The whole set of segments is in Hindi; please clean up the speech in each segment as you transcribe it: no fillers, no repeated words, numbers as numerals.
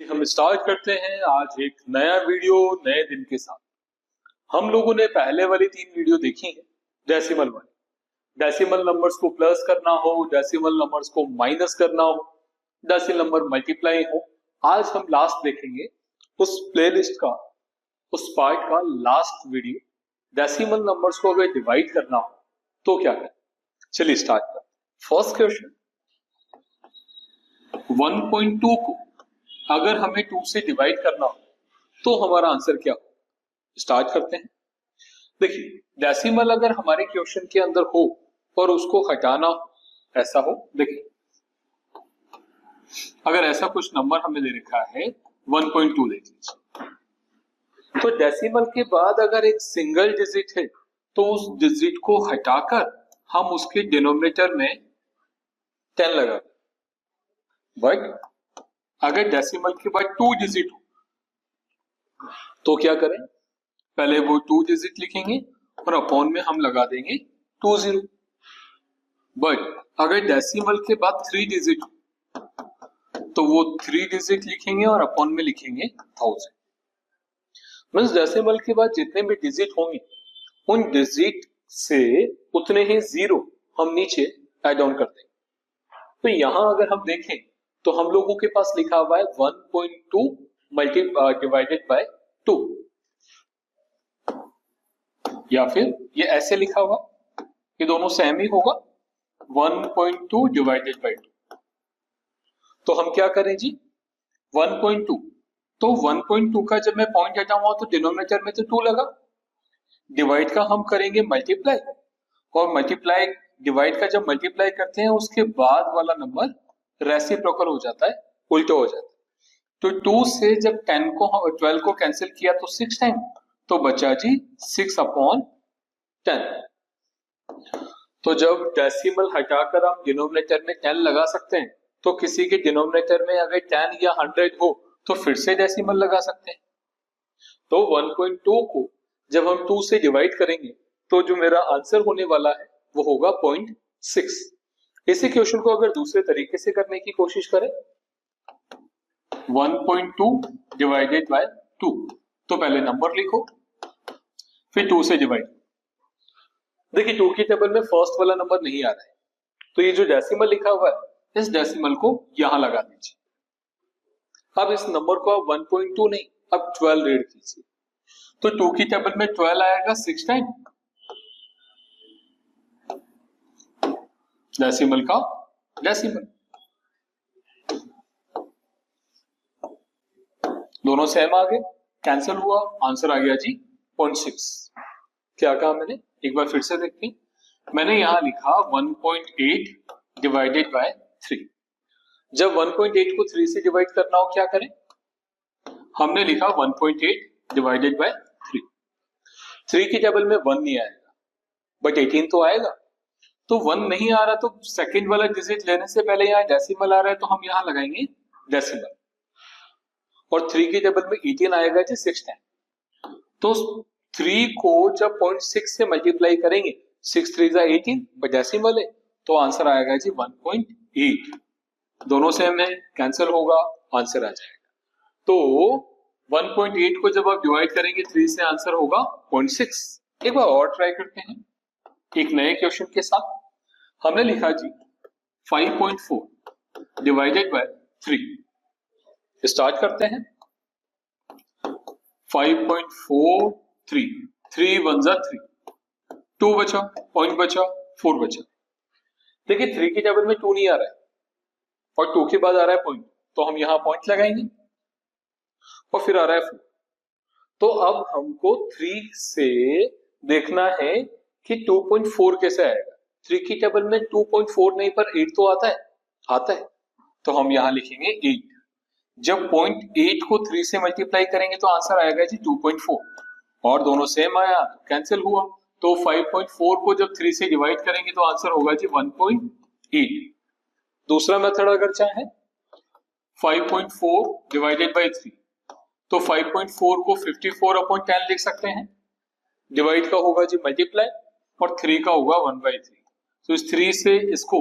हम स्टार्ट करते हैं आज एक नया वीडियो नए दिन के साथ। हम लोगों ने पहले वाली 3 वीडियो देखी हैं डेसिमल वाली। डेसिमल नंबर्स को प्लस करना हो, डेसिमल नंबर्स को माइनस करना हो, डेसिमल नंबर मल्टीप्लाई हो। आज हम लास्ट देखेंगे उस प्लेलिस्ट का, उस पार्ट का लास्ट वीडियो। डेसिमल नंबर्स को अगर डिवाइड करना हो तो क्या करें। चलिए स्टार्ट करते हैं। फर्स्ट क्वेश्चन, 1.2 को अगर हमें 2 से डिवाइड करना हो तो हमारा आंसर क्या हो। स्टार्ट करते हैं। देखिए, डेसिमल अगर हमारे क्वेश्चन के अंदर हो और उसको हटाना हो, ऐसा हो, देखिए अगर ऐसा कुछ नंबर हमें दे रखा है 1.2 देख लीजिए, तो डेसिमल के बाद अगर एक सिंगल डिजिट है तो उस डिजिट को हटाकर हम उसके डिनोमिनेटर में 10 लगा दें। बट अगर डेसिमल के बाद 2 डिजिट हो तो क्या करें, पहले वो 2 डिजिट लिखेंगे और अपॉन में हम लगा देंगे 20। बट अगर डेसिमल के बाद 3 डिजिट हो तो वो 3 डिजिट लिखेंगे और अपॉन में लिखेंगे 1000। मींस डेसिमल के बाद जितने भी डिजिट होंगे उन डिजिट से उतने ही जीरो हम नीचे ऐड ऑन कर देंगे। तो यहां अगर हम देखें तो हम लोगों के पास लिखा हुआ है 1.2 डिवाइडेड बाय 2, या फिर ये ऐसे लिखा हुआ, ये दोनों सेम ही होगा, 1.2 डिवाइडेड बाय 2। तो हम क्या करें जी, 1.2, तो 1.2 का जब मैं पॉइंट हटाऊंगा तो डिनोमिनेटर में तो 2 लगा, डिवाइड का हम करेंगे मल्टीप्लाई, और मल्टीप्लाई डिवाइड का जब मल्टीप्लाई करते हैं उसके बाद वाला नंबर रेसिप्रोकल हो जाता है, उल्टा हो जाता है। तो 2 से जब 12 को कैंसिल किया तो 6 टाइम, तो बचा जी 6/10। तो जब डेसिमल हटाकर हम डिनोमिनेटर में 10 लगा सकते हैं, तो किसी के डिनोमिनेटर में अगर 10 या 100 हो तो फिर से डेसिमल लगा सकते हैं। तो 1.2 को जब हम 2 से डिवाइड करेंगे तो जो मेरा आंसर होने वाला है वो होगा 0.6। इसी क्वेश्चन को अगर दूसरे तरीके से करने की कोशिश करें, 1.2 डिवाइडेड बाय 2, तो पहले नंबर लिखो फिर 2 से डिवाइड। देखिए 2 की टेबल में फर्स्ट वाला नंबर नहीं आ रहा है, तो ये जो डेसिमल लिखा हुआ है इस डेसिमल को यहां लगा दीजिए। अब इस नंबर को आप 1.2 नहीं, अब 12 रीड कीजिए, तो 2 की टेबल में 12 आएगा 6 टाइम, डेसिमल का डेसिमल, दोनों सेम आ गए, कैंसिल हुआ, आंसर आ गया जी 0.6। क्या कहा मैंने, एक बार फिर से देखिए, मैंने यहां लिखा 1.8 डिवाइडेड बाय 3। जब 1.8 को 3 से डिवाइड करना हो क्या करें, हमने लिखा 1.8 डिवाइडेड बाय 3। 3 की टेबल में 1 नहीं आएगा बट 18 तो आएगा, तो 1 नहीं आ रहा तो सेकंड वाला डिजिट लेने से पहले यहाँ डेसिमल आ रहा है तो हम यहाँ लगाएंगे डेसिमल, और 3 की टेबल में 18 आएगा जी 6 टाइम। तो 3 को जब 0.6 से मल्टीप्लाई करेंगे, 6 3 जा 18 बट डेसिमल है, तो आंसर आएगा जी 1.8। दोनों सेम है, कैंसिल होगा, आंसर आ जाएगा। तो 1.8 को जब आप डिवाइड करेंगे 3 से, आंसर होगा 0.6। एक बार और ट्राई करते हैं एक नए क्वेश्चन के साथ। हमने लिखा जी 5.4 डिवाइडेड बाय 3। स्टार्ट करते हैं। 5.4 3 1 जा 3, 2 बचा, पॉइंट बचा, 4 बचा। देखिए 3 की टेबल में 2 नहीं आ रहा है और 2 के बाद आ रहा है पॉइंट, तो हम यहां पॉइंट लगाएंगे और फिर आ रहा है 4। तो अब हमको 3 से देखना है कि 2.4 कैसे आएगा। 3 की टेबल में 2.4 नहीं पर 8 तो आता है, तो हम यहां लिखेंगे 8। जब 0.8 को 3 से मल्टीप्लाई करेंगे तो आंसर आएगा जी 2.4, और दोनों सेम आया तो कैंसिल हुआ। तो 5.4 को जब 3 से डिवाइड करेंगे तो आंसर होगा जी 1.8। दूसरा मेथड अगर चाहे 5.4 डिवाइडेड बाय 3, तो 5.4 को 54/10 लिख सकते हैं, डिवाइड का होगा जी मल्टीप्लाई और 3 का होगा 1/3। तो इस 3 से इसको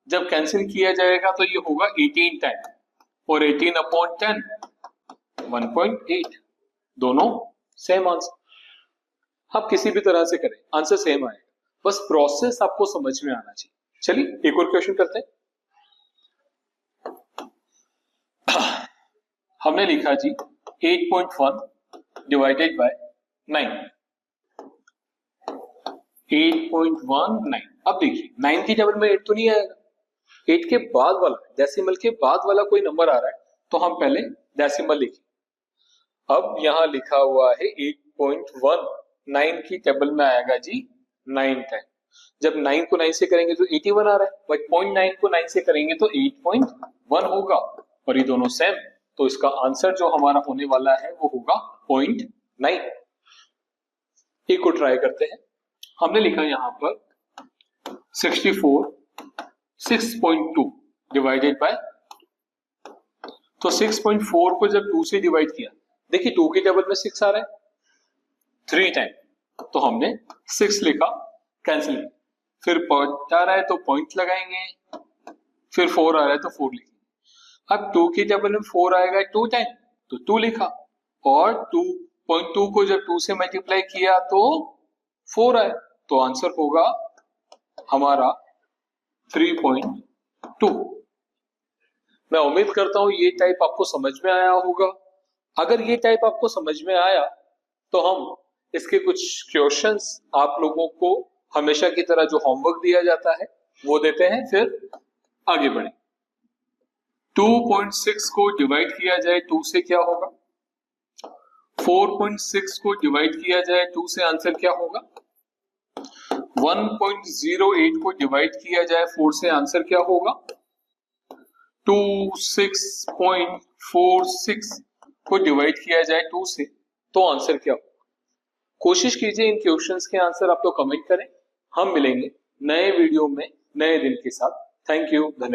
जब कैंसिल किया जाएगा तो ये होगा 18 टाइम, और 18/10 1.8, दोनों सेम आंसर। आप किसी भी तरह से करें आंसर सेम आएगा, बस प्रोसेस आपको समझ में आना चाहिए। चलिए एक और क्वेश्चन करते हैं। हमने लिखा जी 8.1 डिवाइडेड बाय 9, 8.19। अब देखिए 9 की टेबल में 8 तो नहीं आएगा, 8 के बाद वाला डेसिमल के बाद वाला कोई नंबर आ रहा है तो हम पहले डेसिमल लिखें। अब यहां लिखा हुआ है 8.1, 9 की टेबल में आएगा जी 9 टाइम। जब 9 को 9 से करेंगे तो 81 आ रहा है, भाई 0.9 को 9 से करेंगे तो 8.1 होगा, और ये दोनों सेम, तो इसका आंसर जो हमारा होने वाला है वो होगा 0.9। एक को ट्राई करते हैं। हमने लिखा यहां पर 64 6.2 डिवाइडेड बाय, तो 6.4 को जब 2 से डिवाइड किया, देखिए 2 की टेबल में 6 आ रहा है 3 टाइम, तो हमने 6 लिखा, कैंसिल, फिर पॉइंट आ रहा है तो पॉइंट लगाएंगे, फिर 4 आ रहा है तो 4 लिखेंगे। अब 2 की टेबल में 4 आएगा 2 टाइम तो 2 लिखा, और 2.2 को जब 2 से मल्टीप्लाई किया तो 4 आया, तो आंसर होगा हमारा 3.2। मैं उम्मीद करता हूं ये टाइप आपको समझ में आया होगा। अगर ये टाइप आपको समझ में आया तो हम इसके कुछ क्वेश्चंस आप लोगों को हमेशा की तरह जो होमवर्क दिया जाता है वो देते हैं, फिर आगे बढ़े। 2.6 को डिवाइड किया जाए 2 से क्या होगा, 4.6 को डिवाइड किया जाए 2 से आंसर क्या होगा, 1.08 को डिवाइड किया जाए 4 से आंसर क्या होगा, 26.46 को डिवाइड किया जाए 2 से तो आंसर क्या होगा। कोशिश कीजिए इन क्वेश्चंस के आंसर आप लोग कमेंट करें। हम मिलेंगे नए वीडियो में नए दिन के साथ। थैंक यू, धन्यवाद।